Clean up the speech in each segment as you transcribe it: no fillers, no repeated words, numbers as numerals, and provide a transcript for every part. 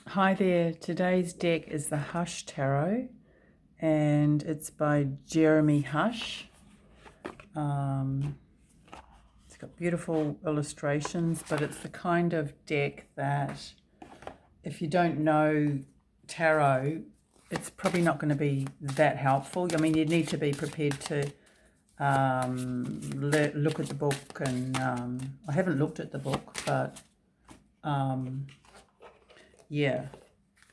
Hi there, today's deck is the Hush Tarot and it's by Jeremy Hush. It's got beautiful illustrations, but it's the kind of deck that if you don't know tarot, it's probably not going to be that helpful. I mean, you need to be prepared to look at the book, and I haven't looked at the book, but yeah,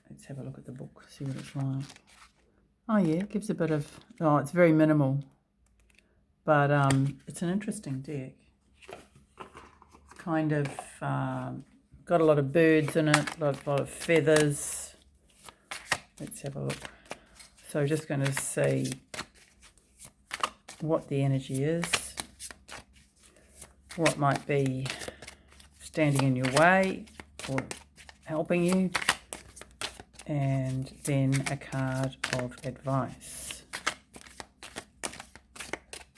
let's have a look at the book, see what it's like. Oh yeah, it gives a bit of, it's very minimal, but it's an interesting deck. It's kind of got a lot of birds in it, a lot of feathers. Let's have a look. So just going to see what the energy is, what might be standing in your way or helping you, and then a card of advice.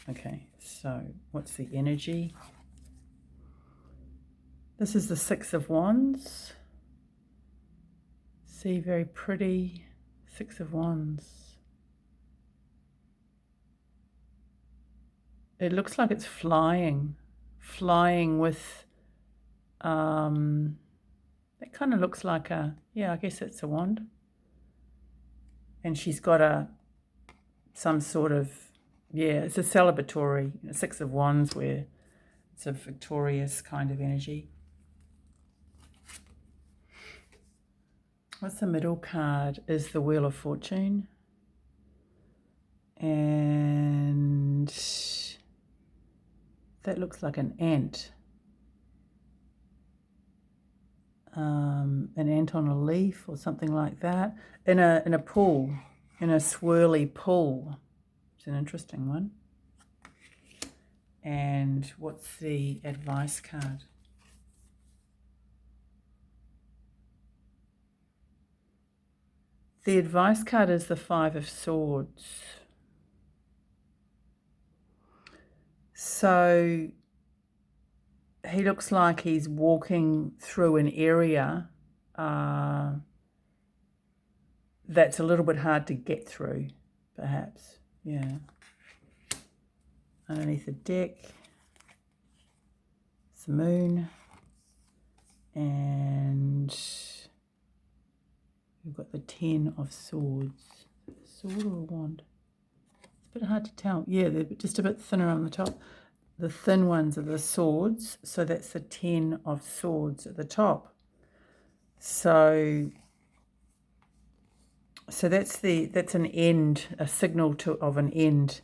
Okay, so what's the energy? This is the Six of Wands. See, very pretty Six of Wands. It looks like it's flying with, it kind of looks like I guess it's a wand. And she's got some sort of, it's a celebratory, Six of Wands, where it's a victorious kind of energy. What's the middle card is the Wheel of Fortune. And that looks like an ant. An ant on a leaf or something like that. In a pool, in a swirly pool. It's an interesting one. And what's the advice card? The advice card is the Five of Swords. So he looks like he's walking through an area that's a little bit hard to get through, perhaps. Yeah. Underneath the deck, it's the moon, and we've got the Ten of Swords. A sword or a wand? It's a bit hard to tell. Yeah, they're just a bit thinner on the top. The thin ones are the swords, so that's the Ten of Swords at the top. So that's an end, a signal of an end.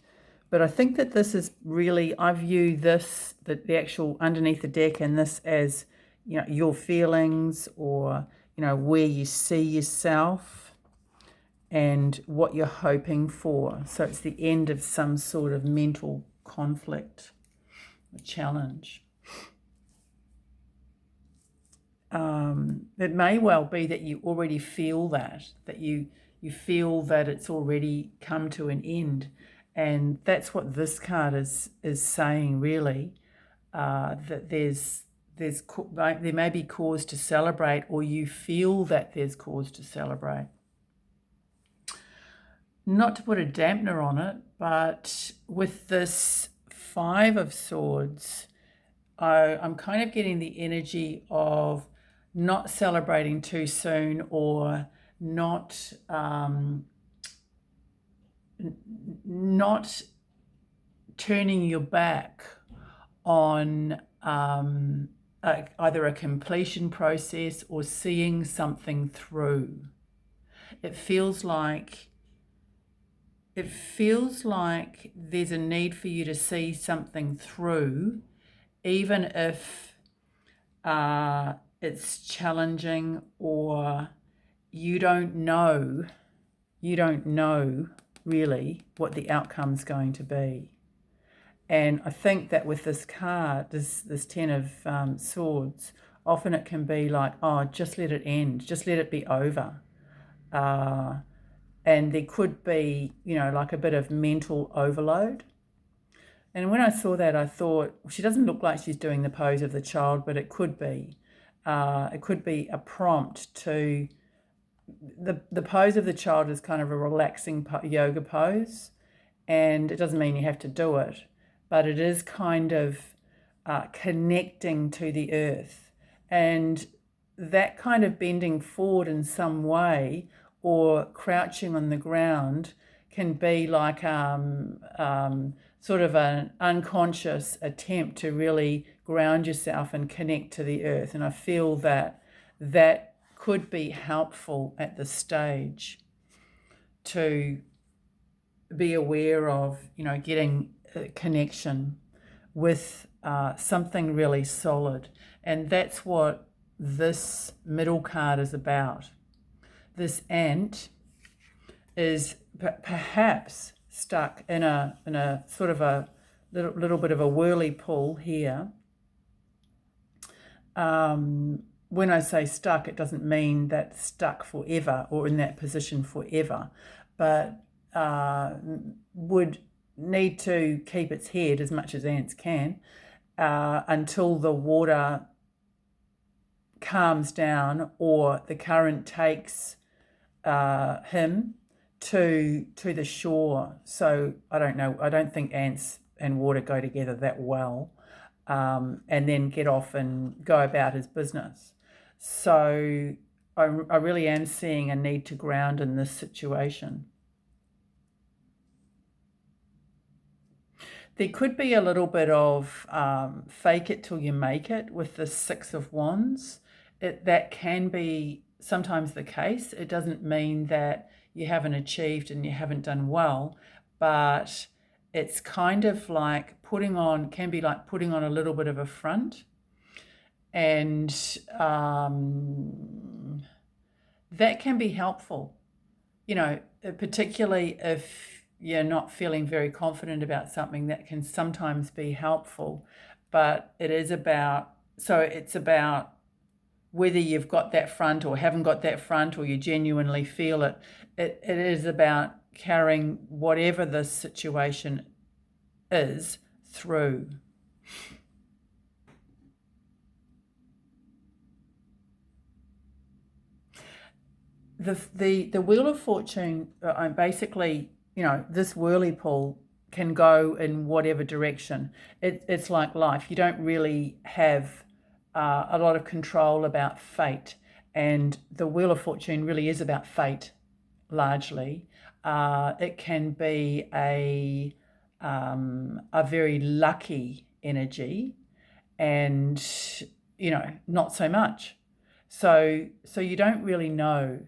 But I think that this is really, I view this, the actual underneath the deck, and this as, your feelings, or, where you see yourself and what you're hoping for. So it's the end of some sort of mental conflict, a challenge. It may well be that you already feel that you feel that it's already come to an end. And that's what this card is saying, really, that there may be cause to celebrate, or you feel that there's cause to celebrate. Not to put a dampener on it, but with this Five of Swords, I'm kind of getting the energy of not celebrating too soon, or not turning your back on either a completion process or seeing something through. It feels like there's a need for you to see something through, even if it's challenging, or you don't know really what the outcome's going to be. And I think that with this card, this Ten of Swords, often it can be like, just let it end, just let it be over. And there could be, like a bit of mental overload. And when I saw that, I thought, she doesn't look like she's doing the pose of the child, but it could be. It could be a prompt to the pose of the child is kind of a relaxing yoga pose, and it doesn't mean you have to do it, but it is kind of connecting to the earth. And that kind of bending forward in some way or crouching on the ground can be like sort of an unconscious attempt to really ground yourself and connect to the earth. And I feel that that could be helpful at this stage to be aware of, getting a connection with something really solid. And that's what this middle card is about. This ant is perhaps stuck in a sort of a little bit of a whirly pool here. When I say stuck, it doesn't mean that stuck forever or in that position forever, but would need to keep its head as much as ants can until the water calms down or the current takes him to the shore. So I don't know. I don't think ants and water go together that well, and then get off and go about his business. So I really am seeing a need to ground in this situation. There could be a little bit of fake it till you make it with the Six of Wands. That can be sometimes the case. It doesn't mean that you haven't achieved and you haven't done well, but it's kind of like putting on a little bit of a front. And that can be helpful, particularly if you're not feeling very confident about something. That can sometimes be helpful, but it's about whether you've got that front or haven't got that front or you genuinely feel it. It is about carrying whatever the situation is through. The Wheel of Fortune, basically, this whirly pool can go in whatever direction. It's like life. You don't really have a lot of control about fate, and the Wheel of Fortune really is about fate, largely. It can be a very lucky energy, and not so much. So you don't really know.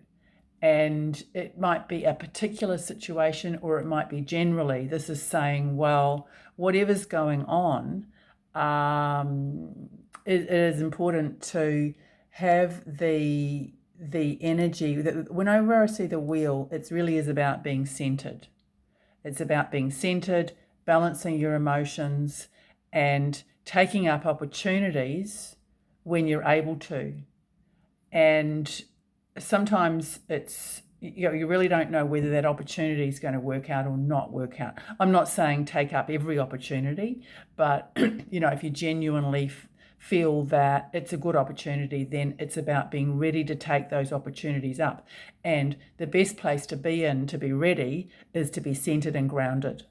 And it might be a particular situation or it might be generally. This is saying, well, whatever's going on, it is important to have the energy. Whenever I see the wheel, it really is about being centered. It's about being centered, balancing your emotions and taking up opportunities when you're able to. And sometimes it's, you really don't know whether that opportunity is going to work out or not work out. I'm not saying take up every opportunity, but if you genuinely feel that it's a good opportunity, then it's about being ready to take those opportunities up. And the best place to be in, to be ready, is to be centered and grounded.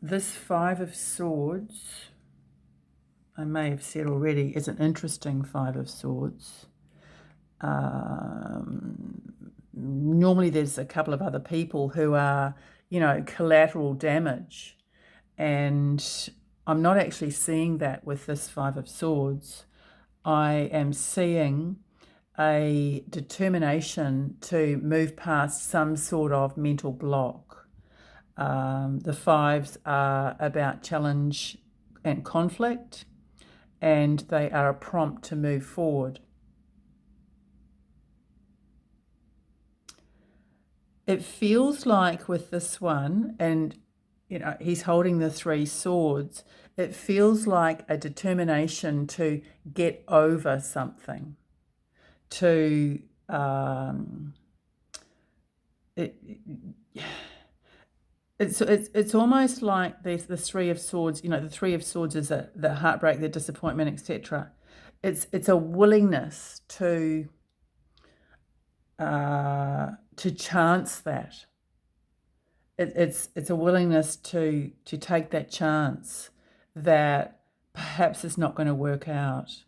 This Five of Swords, I may have said already, is an interesting Five of Swords. Normally there's a couple of other people who are, collateral damage. And I'm not actually seeing that with this Five of Swords. I am seeing a determination to move past some sort of mental block. The fives are about challenge and conflict, and they are a prompt to move forward. It feels like with this one, and he's holding the Three Swords, it feels like a determination to get over something, to it's almost like there's the Three of Swords. The Three of Swords is the heartbreak, the disappointment, etc. it's a willingness to chance that. It's a willingness to take that chance that perhaps it's not going to work out.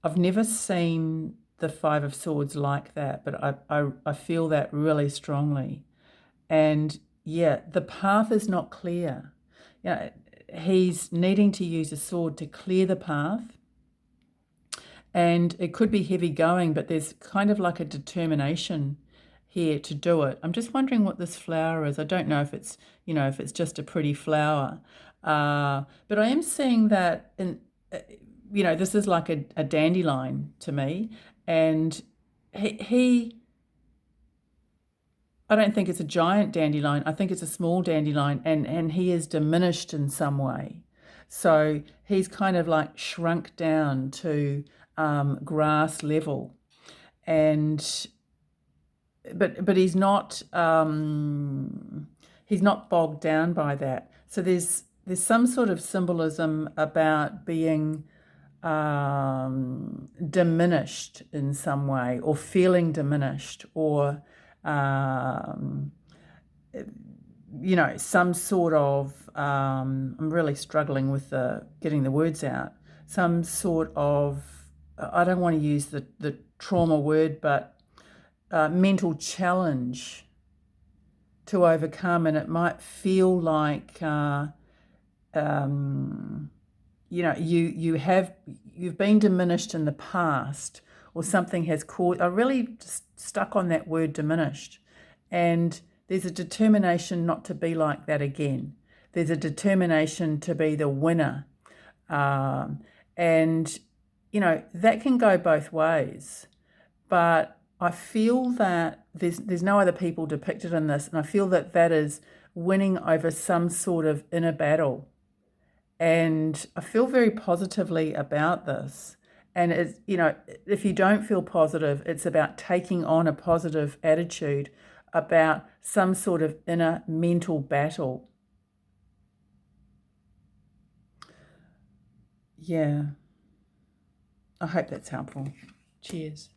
I've never seen the Five of Swords like that, but I feel that really strongly. And yeah, the path is not clear. You know, he's needing to use a sword to clear the path. And it could be heavy going, but there's kind of like a determination here to do it. I'm just wondering what this flower is. I don't know if it's, if it's just a pretty flower. But I am seeing that this is like a dandelion to me. And he I don't think it's a giant dandelion. I think it's a small dandelion, and he is diminished in some way. So he's kind of like shrunk down to grass level, and but he's not bogged down by that. So there's some sort of symbolism about being diminished in some way, or feeling diminished, or some sort of, I'm really struggling with getting the words out, some sort of, I don't want to use the trauma word, but mental challenge to overcome. And it might feel like, you've been diminished in the past, or something has caused. I really stuck on that word diminished, and there's a determination not to be like that again. There's a determination to be the winner, and that can go both ways. But I feel that there's no other people depicted in this, and I feel that is winning over some sort of inner battle. And I feel very positively about this. And it's, if you don't feel positive, it's about taking on a positive attitude about some sort of inner mental battle. Yeah. I hope that's helpful. Cheers.